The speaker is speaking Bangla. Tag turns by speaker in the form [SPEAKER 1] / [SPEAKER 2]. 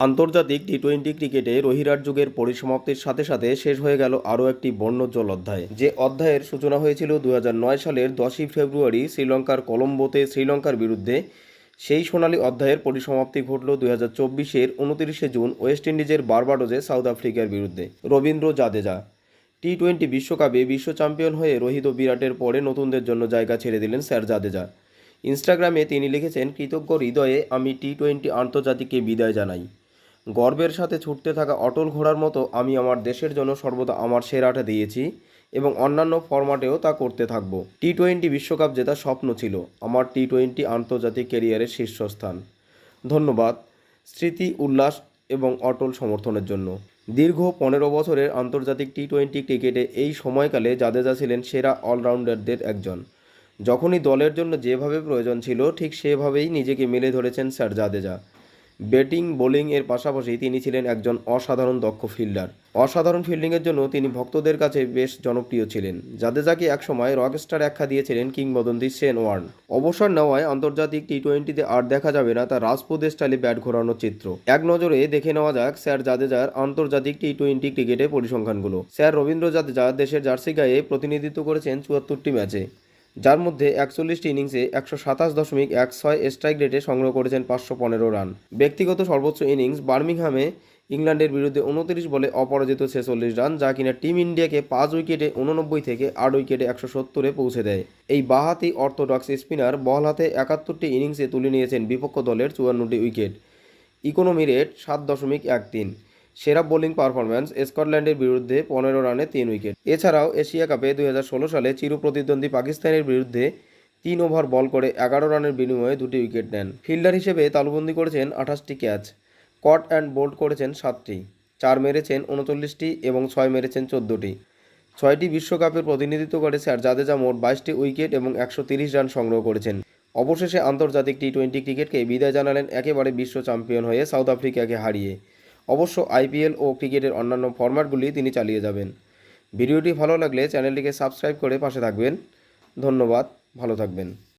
[SPEAKER 1] আন্তর্জাতিক টি-20 ক্রিকেটে রোহিরার যুগের পরিসমাপ্তির সাথে সাথে শেষ হয়ে গেল আরও একটি বর্ণোজ্জ্বল অধ্যায়। যে অধ্যায়ের সূচনা হয়েছিল 2009 সালের 10ই ফেব্রুয়ারি শ্রীলঙ্কার কলম্বোতে শ্রীলঙ্কার বিরুদ্ধে, সেই সোনালি অধ্যায়ের পরিসমাপ্তি ঘটল 2024-এর 29শে জুন ওয়েস্ট ইন্ডিজের বার্বাডোজে সাউথ আফ্রিকার বিরুদ্ধে। রবীন্দ্র জাদেজা টি-20 বিশ্বকাপে বিশ্ব চ্যাম্পিয়ন হয়ে রোহিত ও বিরাটের পরে নতুনদের জন্য জায়গা ছেড়ে দিলেন স্যার জাদেজা। ইনস্টাগ্রামে তিনি লিখেছেন, কৃতজ্ঞ হৃদয়ে আমি টি-20 আন্তর্জাতিককে বিদায় জানাই। গর্বের সাথে ছুটতে থাকা অটল ঘোড়ার মতো আমি আমার দেশের জন্য সর্বদা আমার সেরাটা দিয়েছি এবং অন্যান্য ফরম্যাটেও তা করতে থাকব। টি-20 বিশ্বকাপ জেতার স্বপ্ন ছিল আমার টি-20 আন্তর্জাতিক ক্যারিয়ারের শীর্ষস্থান। ধন্যবাদ স্মৃতি, উল্লাস এবং অটল সমর্থনের জন্য। দীর্ঘ 15 বছরের আন্তর্জাতিক টি-20 ক্রিকেটে এই সময়কালে জাদেজা ছিলেন সেরা অলরাউন্ডারদের একজন। যখনই দলের জন্য যেভাবে প্রয়োজন ছিল ঠিক সেভাবেই নিজেকে মেলে ধরেছেন স্যার জাদেজা। ব্যাটিং বোলিং এর পাশাপাশি তিনি ছিলেন একজন অসাধারণ দক্ষ ফিল্ডার। অসাধারণ ফিল্ডিংয়ের জন্য তিনি ভক্তদের কাছে বেশ জনপ্রিয় ছিলেন। জাদেজাকে একসময় রকস্টার আখ্যা দিয়েছিলেন কিংবদন্তি শেন ওয়ার্ন। অবসর নেওয়ায় আন্তর্জাতিক টি-20তে আর দেখা যাবে না তার রাজপুতের স্টাইলে ব্যাট ঘোরানোর চিত্র। এক নজরে দেখে নেওয়া যাক স্যার জাদেজার আন্তর্জাতিক টি-20 ক্রিকেটে পরিসংখ্যানগুলো। স্যার রবীন্দ্র জাদেজা দেশের জার্সি গায়ে প্রতিনিধিত্ব করেছেন 74টি ম্যাচে, যার মধ্যে 41টি ইনিংসে 127.16 স্ট্রাইক রেটে সংগ্রহ করেছেন 515 রান। ব্যক্তিগত সর্বোচ্চ ইনিংস বার্মিংহামে ইংল্যান্ডের বিরুদ্ধে 29 বলে অপরাজিত 46 রান, যা কিনা টিম ইন্ডিয়াকে 5 উইকেটে 89 থেকে 8 উইকেটে 170-এ পৌঁছে দেয়। এই বাঁহাতি অর্থোডক্স স্পিনার বল হাতে 71টি ইনিংসে তুলে নিয়েছেন বিপক্ষ দলের 54টি উইকেট। Economy rate 7.13। সেরা বোলিং পারফরম্যান্স স্কটল্যান্ডের বিরুদ্ধে 15 রানে 3 উইকেট। এছাড়াও এশিয়া কাপে 2016 সালে চিরপ্রতিদ্বন্দ্বী পাকিস্তানের বিরুদ্ধে 3 ওভার বল করে 11 রানের বিনিময়ে 2টি উইকেট নেন। ফিল্ডার হিসেবে তালুবন্দি করেছেন 28টি ক্যাচ, কট অ্যান্ড বোল্ড করেছেন 7টি, 4 মেরেছেন 39টি এবং 6 মেরেছেন 14টি। 6টি বিশ্বকাপের প্রতিনিধিত্ব করে স্যার জাদেজা মোট 22টি উইকেট এবং 130 রান সংগ্রহ করেছেন। অবশেষে আন্তর্জাতিক টি-20 ক্রিকেটকে বিদায় জানালেন একেবারে বিশ্ব চ্যাম্পিয়ন হয়ে সাউথ আফ্রিকাকে হারিয়ে। অবশ্য আইপিএল ও ক্রিকেটের অন্যান্য ফরম্যাটগুলি তিনি চালিয়ে যাবেন। ভিডিওটি ভালো লাগলে চ্যানেলটিকে সাবস্ক্রাইব করে পাশে থাকবেন। ধন্যবাদ, ভালো থাকবেন।